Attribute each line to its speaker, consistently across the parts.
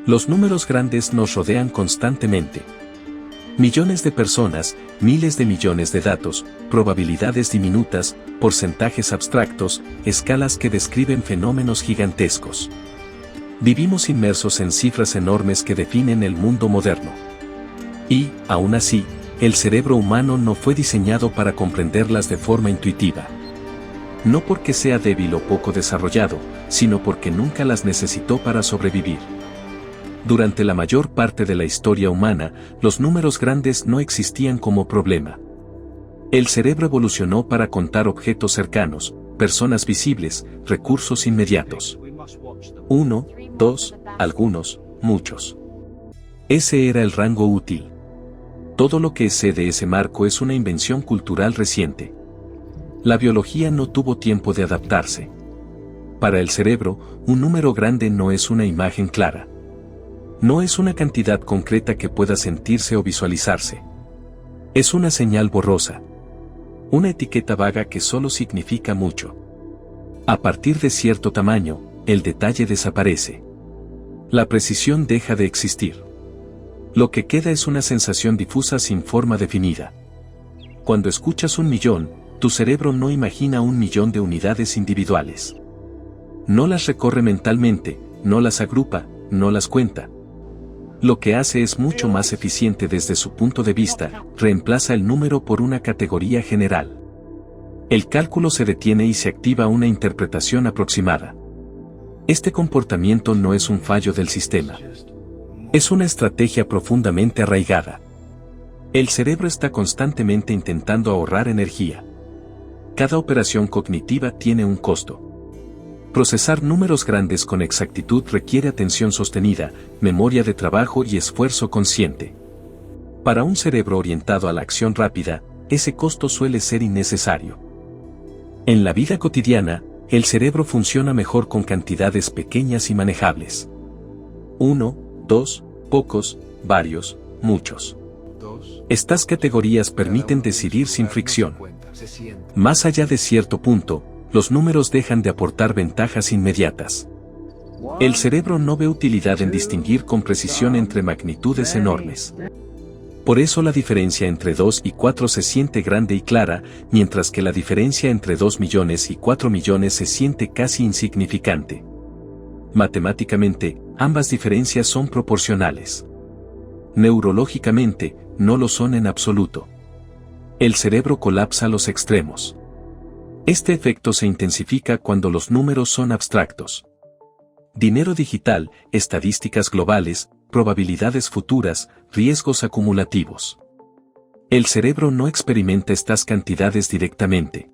Speaker 1: Los números grandes nos rodean constantemente. Millones de personas, miles de millones de datos, probabilidades diminutas, porcentajes abstractos, escalas que describen fenómenos gigantescos. Vivimos inmersos en cifras enormes que definen el mundo moderno. Y, aún así, el cerebro humano no fue diseñado para comprenderlas de forma intuitiva. No porque sea débil o poco desarrollado, sino porque nunca las necesitó para sobrevivir. Durante la mayor parte de la historia humana, los números grandes no existían como problema. El cerebro evolucionó para contar objetos cercanos, personas visibles, recursos inmediatos. 1, 2, algunos, muchos. Ese era el rango útil. Todo lo que excede ese marco es una invención cultural reciente. La biología no tuvo tiempo de adaptarse. Para el cerebro, un número grande no es una imagen clara. No es una cantidad concreta que pueda sentirse o visualizarse. Es una señal borrosa. Una etiqueta vaga que solo significa mucho. A partir de cierto tamaño, el detalle desaparece. La precisión deja de existir. Lo que queda es una sensación difusa sin forma definida. Cuando escuchas 1.000.000, tu cerebro no imagina 1.000.000 de unidades individuales. No las recorre mentalmente, no las agrupa, no las cuenta. Lo que hace es mucho más eficiente desde su punto de vista, reemplaza el número por una categoría general. El cálculo se detiene y se activa una interpretación aproximada. Este comportamiento no es un fallo del sistema. Es una estrategia profundamente arraigada. El cerebro está constantemente intentando ahorrar energía. Cada operación cognitiva tiene un costo. Procesar números grandes con exactitud requiere atención sostenida, memoria de trabajo y esfuerzo consciente. Para un cerebro orientado a la acción rápida, ese costo suele ser innecesario. En la vida cotidiana, el cerebro funciona mejor con cantidades pequeñas y manejables. 1, 2, pocos, varios, muchos. Estas categorías permiten decidir sin fricción. Más allá de cierto punto, los números dejan de aportar ventajas inmediatas. El cerebro no ve utilidad en distinguir con precisión entre magnitudes enormes. Por eso la diferencia entre 2 y 4 se siente grande y clara, mientras que la diferencia entre 2 millones y 4 millones se siente casi insignificante. Matemáticamente, ambas diferencias son proporcionales. Neurológicamente, no lo son en absoluto. El cerebro colapsa los extremos. Este efecto se intensifica cuando los números son abstractos. Dinero digital, estadísticas globales, probabilidades futuras, riesgos acumulativos. El cerebro no experimenta estas cantidades directamente.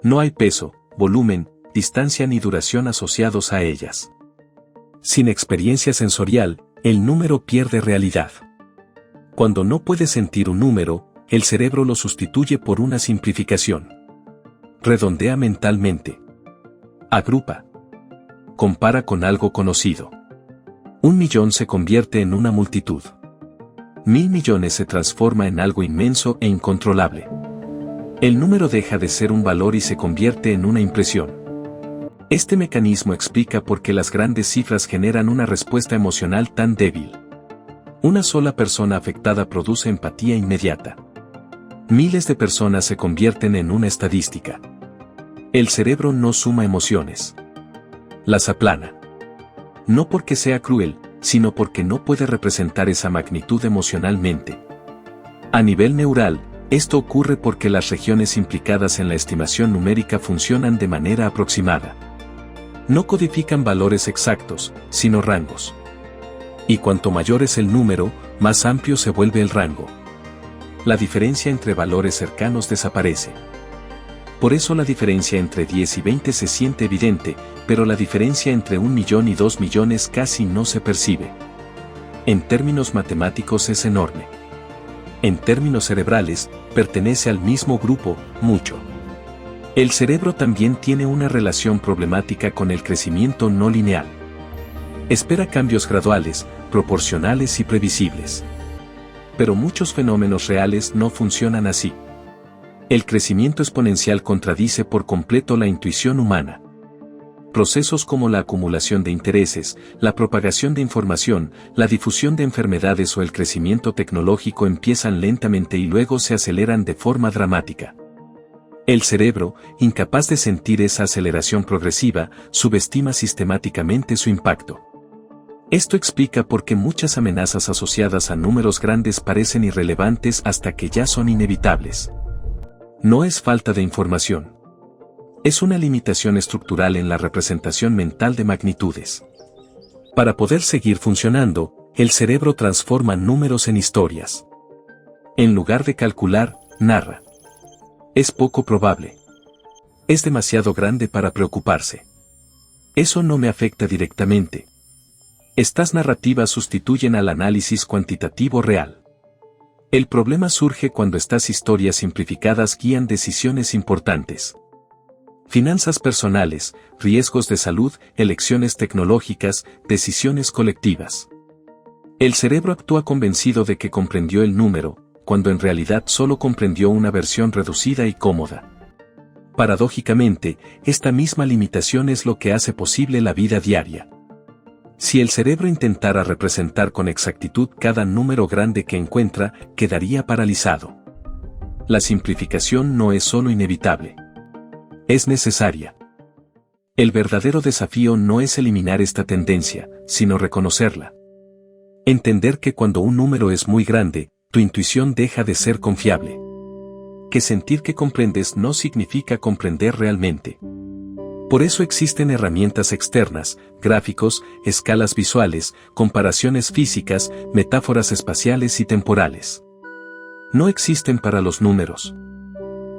Speaker 1: No hay peso, volumen, distancia ni duración asociados a ellas. Sin experiencia sensorial, el número pierde realidad. Cuando no puede sentir un número, el cerebro lo sustituye por una simplificación. Redondea mentalmente. Agrupa. Compara con algo conocido. 1.000.000 se convierte en una multitud. 1.000.000.000 se transforma en algo inmenso e incontrolable. El número deja de ser un valor y se convierte en una impresión. Este mecanismo explica por qué las grandes cifras generan una respuesta emocional tan débil. Una sola persona afectada produce empatía inmediata. Miles de personas se convierten en una estadística. El cerebro no suma emociones. Las aplana. No porque sea cruel, sino porque no puede representar esa magnitud emocionalmente. A nivel neural, esto ocurre porque las regiones implicadas en la estimación numérica funcionan de manera aproximada. No codifican valores exactos, sino rangos. Y cuanto mayor es el número, más amplio se vuelve el rango. La diferencia entre valores cercanos desaparece. Por eso la diferencia entre 10 y 20 se siente evidente, pero la diferencia entre 1.000.000 y 2 millones casi no se percibe. En términos matemáticos es enorme. En términos cerebrales, pertenece al mismo grupo, mucho. El cerebro también tiene una relación problemática con el crecimiento no lineal. Espera cambios graduales, proporcionales y previsibles. Pero muchos fenómenos reales no funcionan así. El crecimiento exponencial contradice por completo la intuición humana. Procesos como la acumulación de intereses, la propagación de información, la difusión de enfermedades o el crecimiento tecnológico empiezan lentamente y luego se aceleran de forma dramática. El cerebro, incapaz de sentir esa aceleración progresiva, subestima sistemáticamente su impacto. Esto explica por qué muchas amenazas asociadas a números grandes parecen irrelevantes hasta que ya son inevitables. No es falta de información. Es una limitación estructural en la representación mental de magnitudes. Para poder seguir funcionando, el cerebro transforma números en historias. En lugar de calcular, narra. Es poco probable. Es demasiado grande para preocuparse. Eso no me afecta directamente. Estas narrativas sustituyen al análisis cuantitativo real. El problema surge cuando estas historias simplificadas guían decisiones importantes. Finanzas personales, riesgos de salud, elecciones tecnológicas, decisiones colectivas. El cerebro actúa convencido de que comprendió el número, cuando en realidad solo comprendió una versión reducida y cómoda. Paradójicamente, esta misma limitación es lo que hace posible la vida diaria. Si el cerebro intentara representar con exactitud cada número grande que encuentra, quedaría paralizado. La simplificación no es solo inevitable. Es necesaria. El verdadero desafío no es eliminar esta tendencia, sino reconocerla. Entender que cuando un número es muy grande, tu intuición deja de ser confiable. Que sentir que comprendes no significa comprender realmente. Por eso existen herramientas externas, gráficos, escalas visuales, comparaciones físicas, metáforas espaciales y temporales. No existen para los números.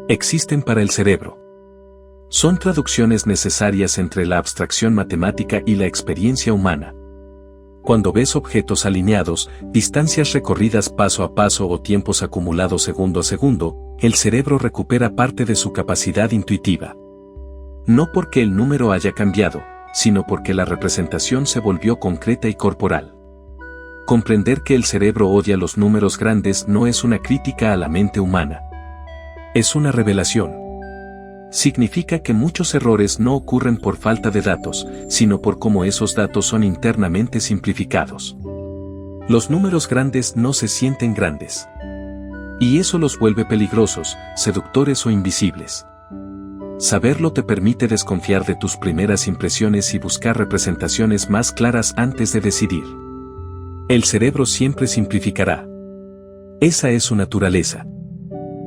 Speaker 1: Existen para el cerebro. Son traducciones necesarias entre la abstracción matemática y la experiencia humana. Cuando ves objetos alineados, distancias recorridas paso a paso o tiempos acumulados segundo a segundo, el cerebro recupera parte de su capacidad intuitiva. No porque el número haya cambiado, sino porque la representación se volvió concreta y corporal. Comprender que el cerebro odia los números grandes no es una crítica a la mente humana. Es una revelación. Significa que muchos errores no ocurren por falta de datos, sino por cómo esos datos son internamente simplificados. Los números grandes no se sienten grandes. Y eso los vuelve peligrosos, seductores o invisibles. Saberlo te permite desconfiar de tus primeras impresiones y buscar representaciones más claras antes de decidir. El cerebro siempre simplificará. Esa es su naturaleza.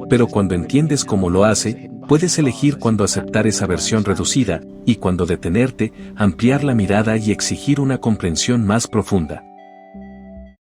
Speaker 1: Pero cuando entiendes cómo lo hace, puedes elegir cuándo aceptar esa versión reducida, y cuándo detenerte, ampliar la mirada y exigir una comprensión más profunda.